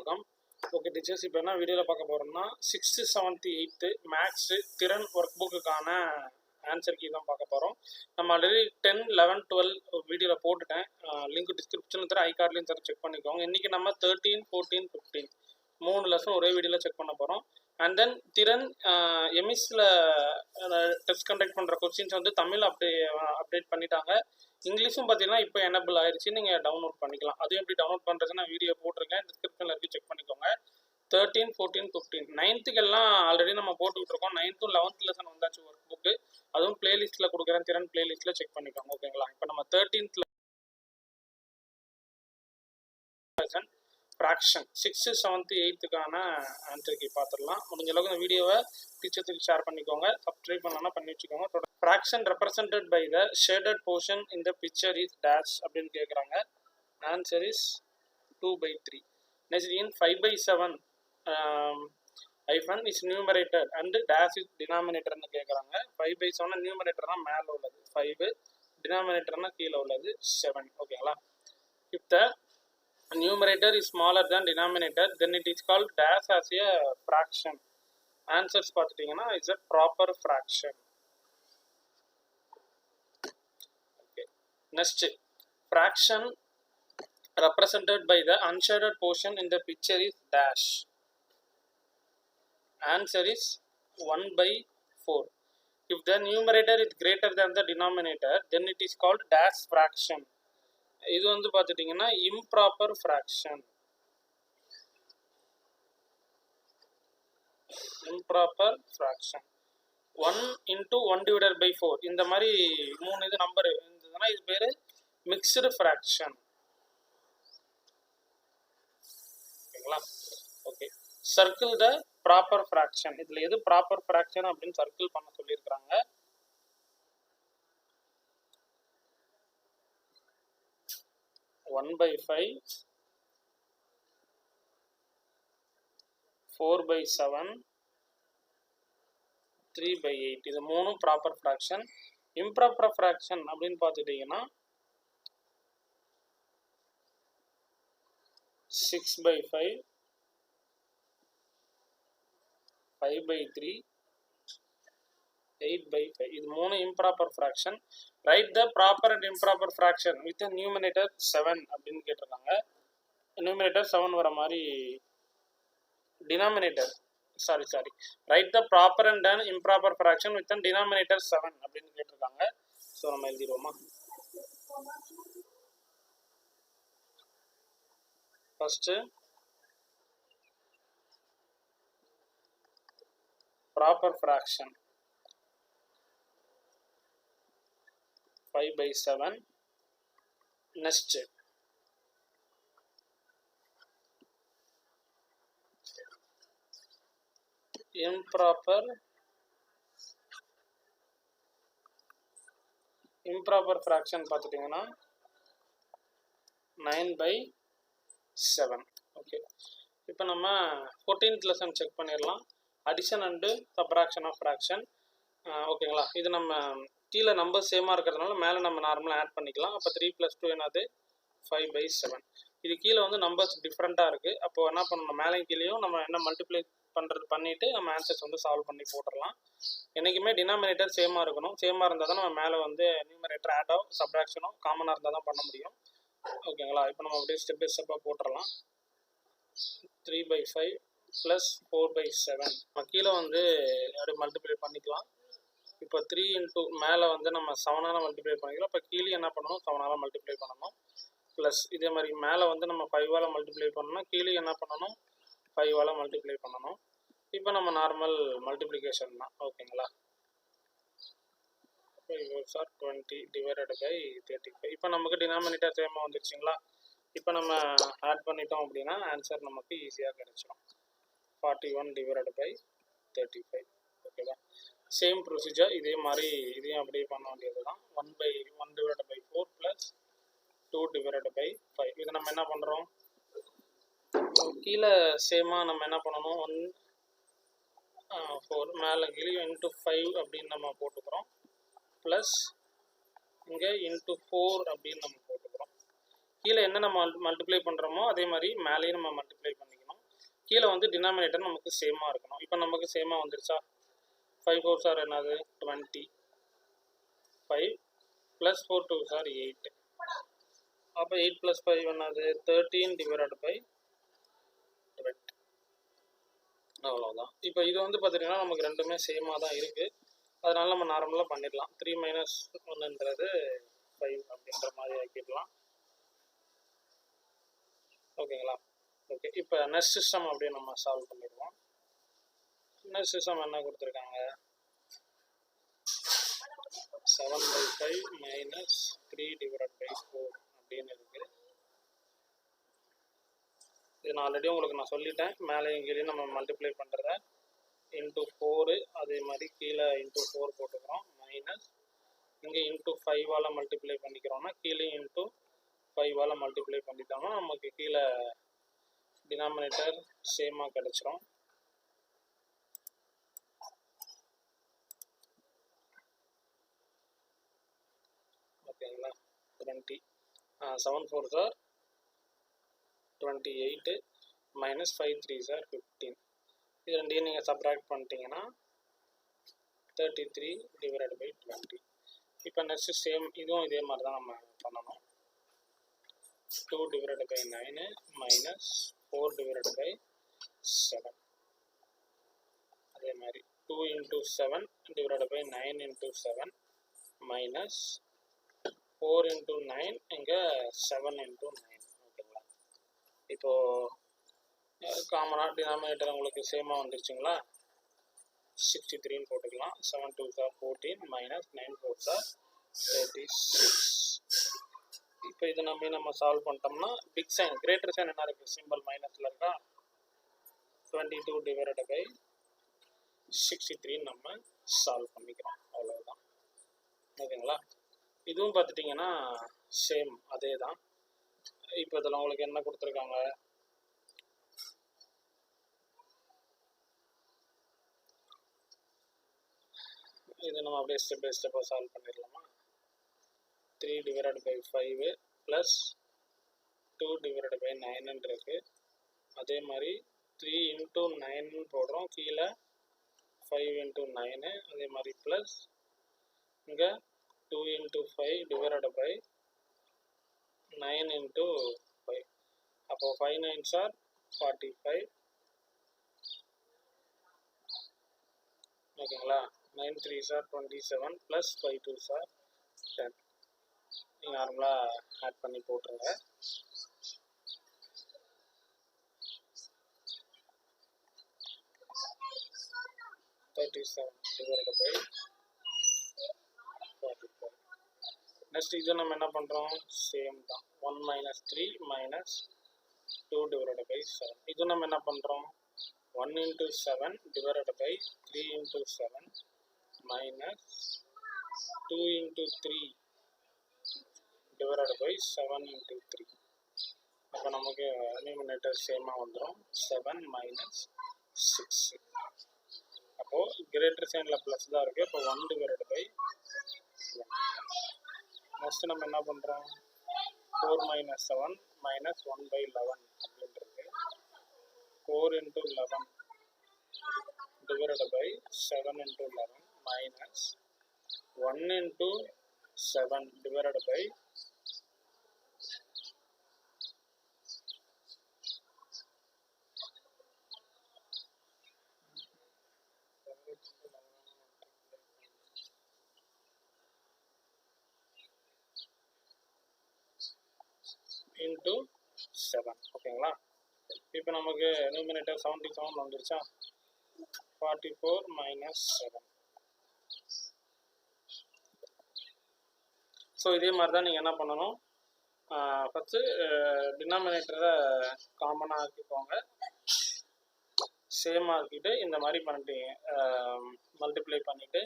வணக்கம். Okay teachers, இப்போ என்ன வீடியோவில் பார்க்க போகிறோம்னா 6th 7th 8th மேக்ஸு திறன் ஒர்க் புக்குக்கான ஆன்சர் கீ தான் பார்க்க போகிறோம். நம்ம ஆல்ரெடி 10, 11, 12 வீடியோவில் போட்டுட்டேன். லிங்க் டிஸ்கிரிப்ஷனில் தர, ஐ கார்ட்லையும் தர, செக் பண்ணிக்கோங்க. இன்றைக்கி நம்ம 13, 14, 15 3 லெசன் ஒரே வீடியோவில் செக் பண்ண போகிறோம். அண்ட் தென் திறன் எம்இஸில் டெஸ்ட் கண்டக்ட் பண்ணுற கொஸ்டின்ஸ் வந்து தமிழ் அப்டேட் பண்ணிட்டாங்க. இங்கிலீஷும் பார்த்தீங்கன்னா இப்போ எனபிள் ஆயிடுச்சு, நீங்கள் டவுன்லோட் பண்ணிக்கலாம். அதுவும் எப்படி டவுன்லோட் பண்ணுறதுன்னு நான் வீடியோ போட்டிருக்கேன், டிஸ்கிரிப்ஷனில் இருக்குது, செக் பண்ணிக்கோங்க. 13, 14, 15 9த்துக்கெல்லாம் ஆல்ரெடி நம்ம போட்டுக்கிட்டுருக்கோம். 9th 11th லெசன் வந்தாச்சு ஒர்க் புக்கு. அதுவும் பிளேலிஸ்ட்டில் கொடுக்குறேன், திறன் பிளேலிஸ்ட்டில் செக் பண்ணிக்கோங்க. ஓகேங்களா? இப்போ நம்ம 13th lesson fraction 6th 7th 8th answer key பார்த்துடலாம். முடிஞ்ச அளவுக்கு இந்த வீடியோவை டீச்சர்ஸுக்கு ஷேர் பண்ணிக்கோங்க. சப்ஸ்கிரைப் பண்ணலாம் பண்ணி வச்சுக்கோங்க. Fraction represented by the shaded portion in the picture is dash அப்படின்னு கேட்குறாங்க. Answer is 2/3. Next in 5/7 hyphen is numerator and dash is denominator ன்னு கேட்குறாங்க. 5/7 நியூமரேட்டர்னா மேலே உள்ளது, 5 டினாமினேட்டர்னா கீழே உள்ளது 7. ஓகேங்களா? if the numerator is smaller than denominator then it is called dash as a fraction. Answers பார்த்துட்டிங்கன்னா it's a proper fraction. okay, next fraction represented by the unshaded portion in the picture is dash. Answer is 1/4. if the numerator is greater than the denominator then it is called dash fraction. இது வந்து பார்த்துட்டிங்கன்னா improper fraction. improper fraction 1 into 1 divided by 4 இந்த மாதிரி 3 இது number இருந்ததுன்னா இது பேர் mixed fraction. ஓகேங்களா? ஓகே, சர்க்கிள் த ப்ராப்பர் ஃப்ராக்ஷன். இதில் எது ப்ராப்பர் ஃப்ராக்ஷன் அப்படின்னு சர்க்கிள் பண்ண சொல்லியிருக்கிறாங்க. ஒன் பை 5, 4/7, 3/8 இது 3 ப்ராப்பர் ஃப்ராக்ஷன். இம்ப்ராப்பர் ஃப்ராக்ஷன் அப்படின்னு பார்த்துட்டிங்கன்னா 6/5, 5/3, 8/5 இது 3 improper fraction. Right the proper and improper fraction with numerator 7 அப்படின்னு கேட்டிருக்காங்க. நியூமரேட்டர் 7 வர மாதிரி denominator sorry right the proper and and improper fraction with denominator 7 அப்படின்னு கேட்டிருக்காங்க. ஸோ நம்ம எழுதிடுவோமா? First proper fraction 5/7. Next improper fraction பார்த்துட்டிங்கன்னா 9/7. ஓகே, இப்போ நம்ம 14th லெசன் செக் பண்ணிடலாம். Addition and subtraction of fraction. ஓகேங்களா? இது நம்ம கீழே நம்பர் சேமாக இருக்கிறதுனால மேலே நம்ம நார்மலாக ஆட் பண்ணிக்கலாம். அப்போ 3 + 2 என்னது 5/7. இது கீழே வந்து நம்பர்ஸ் டிஃப்ரெண்ட்டாக இருக்குது. அப்போது என்ன பண்ணணும், மேலே கீழேயும் நம்ம என்ன மல்டிப்ளை பண்ணிவிட்டு நம்ம ஆன்சர்ஸ் வந்து சால்வ் பண்ணி போட்டுடலாம். என்றைக்குமே டினாமினேட்டர் சேமாக இருக்கணும். சேமாக இருந்தால் தான் நம்ம மேலே வந்து நியூமரேட்டர் ஆடோ சப்ராக்ஷனோ காமனாக இருந்தால் தான் பண்ண முடியும். ஓகேங்களா? இப்போ நம்ம அப்படியே ஸ்டெப் பை ஸ்டெப்பாக போட்டுடலாம். 3/5 + 4/7 நம்ம கீழே வந்து அப்படியே மல்டிப்ளை பண்ணிக்கலாம். இப்போ 3 into மேலே வந்து நம்ம 7ஆல் மல்டிப்ளை பண்ணிக்கலாம். இப்போ கீழே என்ன பண்ணணும், 7ஆல் மல்டிப்ளை பண்ணணும். ப்ளஸ் இதே மாதிரி மேலே வந்து நம்ம 5ஆல் மல்டிப்ளை பண்ணணும், கீழே என்ன பண்ணணும் 5ஆல் மல்டிப்ளை பண்ணணும். இப்போ நம்ம நார்மல் மல்டிப்ளிகேஷன் தான். ஓகேங்களா? 20 divided by 35. இப்போ நமக்கு டினாமினேட்டர் சேமாக வந்துருச்சுங்களா? இப்போ நம்ம ஆட் பண்ணிட்டோம் அப்படின்னா ஆன்சர் நமக்கு ஈஸியாக கிடைச்சிடும். 41 divided by 35. ஓகேவா? சேம் ப்ரொசீஜர் இதே மாதிரி இதையும் அப்படியே பண்ண வேண்டியது தான். 1 divided by 4 + 2 divided by 5. இது நம்ம என்ன பண்ணுறோம், கீழே சேமாக நம்ம என்ன பண்ணணும் 1 4 மேலே கீழே இன்ட்டு 5 அப்படின்னு நம்ம போட்டுக்கிறோம். ப்ளஸ் இங்கே இன்ட்டு 4 அப்படின்னு நம்ம போட்டுக்கிறோம். கீழே என்ன நம்ம மல்டிப்ளை பண்ணுறோமோ அதே மாதிரி மேலேயும் நம்ம மல்டிப்ளை பண்ணிக்கணும். கீழே வந்து டினாமினேட்டர் நமக்கு சேமாக இருக்கணும். இப்போ நமக்கு சேமாக வந்துருச்சா? 5 4s are என்னது 20, 5 + 4 2s are 8. அப்போ 8 + 5 என்னது 13 divided by 20. அவ்வளோதான். இப்போ இது வந்து பார்த்தீங்கன்னா நமக்கு ரெண்டுமே சேமாக தான் இருக்குது. அதனால நம்ம நார்மலாக பண்ணிடலாம். 3 - 1ன்றது 5 அப்படின்ற மாதிரி ஆக்கிடலாம். ஓகேங்களா? ஓகே, இப்போ நெக்ஸ்ட் சிஸ்டம் அப்படியே நம்ம சால்வ் பண்ணிடுவோம். நெக்ஸ்ட் சிஸ்டம் என்ன கொடுத்துருக்காங்க? 7/5 - 3 divided by 4 அப்படின்னு இருக்குது. இது நான் ஆல்ரெடி உங்களுக்கு நான் சொல்லிட்டேன். மேலே கீழே நம்ம மல்டிப்ளை பண்ணுறத இன்ட்டு 4, அதே மாதிரி கீழே இன்ட்டு 4 போட்டுக்கிறோம். மைனஸ் இங்கே இன்ட்டு 5ஆல் மல்டிப்ளை பண்ணிக்கிறோம்னா கீழே இன்ட்டு 5ஆல் மல்டிப்ளை பண்ணிட்டோம்னா நமக்கு கீழே டினாமினேட்டர் சேமாக கிடச்சிரும். ஓகேங்களா? 20 7 4s are 28 - 5 3s are 15. இது ரெண்டையும் நீங்கள் சப்ராக்ட் பண்ணிட்டீங்கன்னா 33 divided by 20. இப்போ நெக்ஸ்ட் சேம் இதுவும் இதே மாதிரி தான் நம்ம பண்ணணும். 2 divided by 9 - 4 divided by 7. அதே மாதிரி 2 into 7 divided by 9 into 7 minus 4 into 9 இங்கே 7 into 9. ஓகேங்களா? இப்போது காமனாக டினாமினேட்டர் உங்களுக்கு சேமாக வந்துருச்சுங்களா? 63ன்னு போட்டுக்கலாம். 7 2s are 14 minus 9 4s are 36. இப்போ இது நம்ம சால்வ் பண்ணிட்டோம்னா பிக் சைன் கிரேட்டர் சைன் என்ன இருக்குது? சிம்பிள் மைனஸில் இருக்கா? 22 divided by 63 நம்ம சால்வ் பண்ணிக்கிறோம். அவ்வளோதான். ஓகேங்களா? இதுவும் பார்த்துட்டிங்கன்னா சேம் அதே தான். இப்போ இதில் உங்களுக்கு என்ன கொடுத்துருக்காங்க? இது நம்ம அப்படியே ஸ்டெப் பை ஸ்டெப்பாக சால்வ் பண்ணிடலாமா? 3 divided by 5 + 2 divided by 9 இருக்கு. அதே மாதிரி 3 into 9 போடுறோம். கீழே 5 into 9. அதே மாதிரி ப்ளஸ் இங்கே 2 into 5 divided by 9 into 5. அப்போது 5 9s are 45. ஓகேங்களா? 9 3s are 27 + 5 2s are 10. நீங்கள் நார்மலாக ஆட் பண்ணி போட்டுருங்க. divided by 45. நெக்ஸ்ட் இது நம்ம என்ன பண்ணுறோம்? சேம் தான். 1 - 3 - 2 divided by 7. இது நம்ம என்ன பண்ணுறோம்? 1 into 7 divided by 3 into 7 minus 2 into 3 divided by 7 into 3. அப்போ நமக்கு நியூமரேட்டர் சேமாக வந்துடும். 7 - 6. அப்போது கிரேட்டர் சைனில் ப்ளஸ் தான் இருக்குது. இப்போ 1 divided by 20. நெக்ஸ்ட் நம்ம என்ன பண்ணுறோம்? 4 - 7 - 1/11 அப்படின்றது 4 into 11 divided by 7 into 11 minus 1 into 7 divided by 7. ஓகேங்களா? இப்போ நமக்கு நியூமரேட்டர் 77 வந்துருச்சா? 44 - 7. ஸோ இதே மாதிரி தான் நீங்கள் என்ன பண்ணணும்? ஃபஸ்ட்டு டினாமினேட்டரை காமனாக ஆக்கிக்கோங்க. சேமாக ஆக்கிட்டு இந்த மாதிரி பண்ணிட்டீங்க, மல்டிப்ளை பண்ணிவிட்டு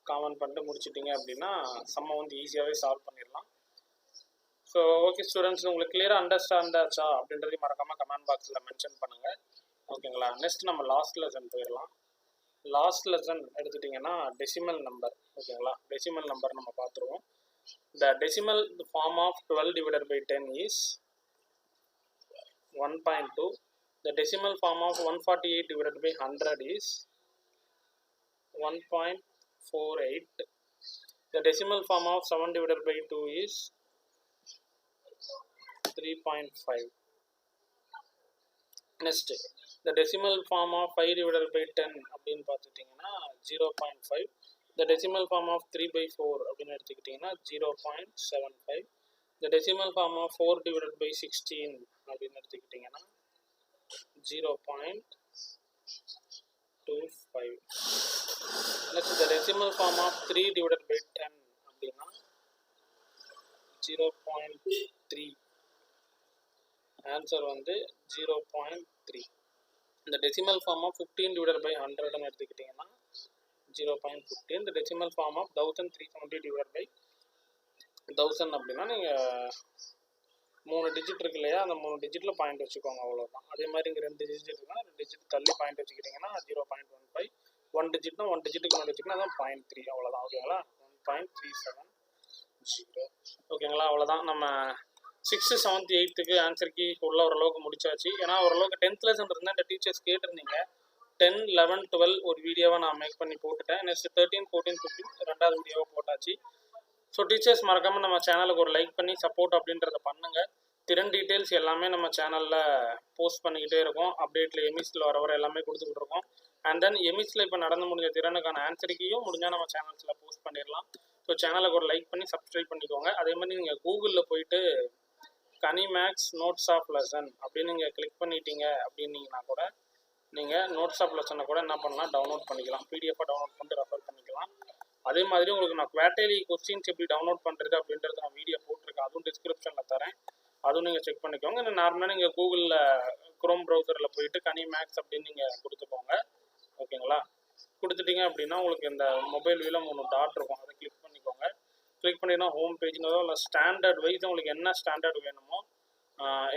காமன் பண்ணிட்டு முடிச்சிட்டிங்க அப்படின்னா சம்மை வந்து ஈஸியாகவே சால்வ் பண்ணிடலாம். ஸோ ஓகே ஸ்டூடெண்ட்ஸ், உங்களுக்கு கிளியராக அண்டர்ஸ்டாண்ட் ஆச்சா அப்படின்றதையும் மறக்காமல் கமெண்ட் பாக்ஸில் மென்ஷன் பண்ணுங்கள். ஓகேங்களா? நெக்ஸ்ட் நம்ம லாஸ்ட் லெசன் போயிடலாம். லாஸ்ட் லெசன் எடுத்துட்டிங்கன்னா டெசிமல் நம்பர். ஓகேங்களா? டெசிமல் நம்பர் நம்ம பார்த்துருவோம். The decimal form of 12 divided by 10 is 1.2. The decimal form of 148 divided by 100 is 1.48. The decimal form of 7 divided by 2 is 3.5. Next, the decimal form of 5 divided by 10 அப்படின்னு பார்த்துட்டிங்கன்னா 0.5. The decimal form of 3 by 4 அப்படின்னு எடுத்துக்கிட்டிங்கன்னா 0.75. The decimal form of 4 divided by 16 அப்படின்னு எடுத்துக்கிட்டிங்கன்னா 0.25. Next, the decimal form of 3 divided by 10 அப்படின்னா 0.3. Answer வந்து 0.3. இந்த decimal form of 15 divided by 100 எடுத்துக்கிட்டிங்கன்னா 0.15. இந்த decimal form of 1370 divided by 1000 அப்படின்னா நீங்கள் 3 டிஜிட் இருக்கு இல்லையா, அந்த 3 டிஜிட்டில் பாயிண்ட் வச்சுக்கோங்க, அவ்வளோதான். அதே மாதிரி இங்கே 2 டிஜிட் இருக்குன்னா 2 டிஜிட் தள்ளி பாயிண்ட் வச்சுக்கிட்டிங்கன்னா 0.15. 1 டிஜிட்னா 1 டிஜிட்டுக்கு முன்னாடி வச்சுக்கிங்கன்னா அதான் 0.3, அவ்வளோதான். ஓகேங்களா, 1.370. ஓகேங்களா, அவ்வளோதான். நம்ம 6th 7th 8th answer key உள்ள ஓரளவுக்கு முடிச்சாச்சு. ஏன்னா ஓரளவுக்கு 10th லெசன் இருந்தால் இந்த டீச்சர்ஸ் கேட்டிருந்தீங்க. 10, 11, 12 ஒரு வீடியோவை நான் மேக் பண்ணி போட்டுட்டேன். நெக்ஸ்ட் 13, 14, 15 ரெண்டாவது வீடியோவை போட்டாச்சு. ஸோ டீச்சர்ஸ் மறக்காமல் நம்ம சேனலுக்கு ஒரு லைக் பண்ணி சப்போர்ட் அப்படின்றத பண்ணுங்கள். திறன் டீட்டெயில்ஸ் எல்லாமே நம்ம சேனலில் போஸ்ட் பண்ணிக்கிட்டே இருக்கோம். அப்டேட்டில் எமிஸில் வர எல்லாமே கொடுத்துக்கிட்டு இருக்கோம். அண்ட் தென் எமிஸில் இப்போ நடந்து முடிஞ்ச திறனுக்கான ஆன்சர் கீயும் முடிஞ்சால் நம்ம சேனல்ஸில் போஸ்ட் பண்ணிடலாம். ஸோ சேனலுக்கு ஒரு லைக் பண்ணி சப்ஸ்கிரைப் பண்ணிக்கோங்க. அதே மாதிரி நீங்கள் கூகுளில் போயிட்டு கனி மேக்ஸ் நோட்ஸ் ஆஃப் லெசன் அப்படின்னு நீங்கள் கிளிக் பண்ணிட்டீங்க அப்படின்னீங்கன்னா கூட நீங்கள் நோட்ஸ் ஆஃப் லெசனை கூட என்ன பண்ணலாம், டவுன்லோட் பண்ணிக்கலாம். பிடிஎஃபாக டவுன்லோட் பண்ணிட்டு ரெஃபர் பண்ணிக்கலாம். அதே மாதிரி உங்களுக்கு நான் குவார்டர்லி கொஸ்டின்ஸ் எப்படி டவுன்லோட் பண்ணுறது அப்படின்றது நான் வீடியோ போட்டிருக்கேன். அதுவும் டிஸ்கிரிப்ஷனில் தரேன், அதுவும் நீங்கள் செக் பண்ணிக்கோங்க. இல்லை நார்மலாக நீங்கள் கூகுளில் குரோம் ப்ரௌசரில் போயிட்டு கனி மேக்ஸ் அப்படின்னு நீங்கள் கொடுத்துக்கோங்க. ஓகேங்களா, கொடுத்துட்டீங்க அப்படின்னா உங்களுக்கு இந்த மொபைல் வியூவில் 3 டாட் இருக்கும், அதை கிளிக் பண்ணிக்கோங்க. கிளிக் பண்ணிங்கன்னா ஹோம் பேஜ்னோ இல்லை ஸ்டாண்டர்ட் வைஸ் உங்களுக்கு என்ன ஸ்டாண்டர்ட் வேணுமோ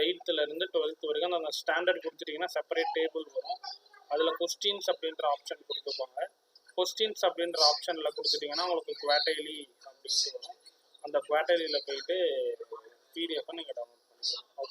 8th to 12th வரைக்கும் அந்த ஸ்டாண்டர்ட் கொடுத்துட்டிங்கன்னா செப்பரேட் டேபிள் வரும். அதில் கொஸ்டின்ஸ் அப்படின்ற ஆப்ஷன் கொடுத்துக்கோங்க. கொஸ்டின்ஸ் அப்படின்ற ஆப்ஷனில் கொடுத்துட்டிங்கன்னா உங்களுக்கு குவார்டர்லி அப்படின்ட்டு வரும். அந்த குவார்டர்லியில் போயிட்டு பிடிஎஃப்பை நீங்கள் டவுன்லோட் பண்ணிக்கலாம். ஓகே.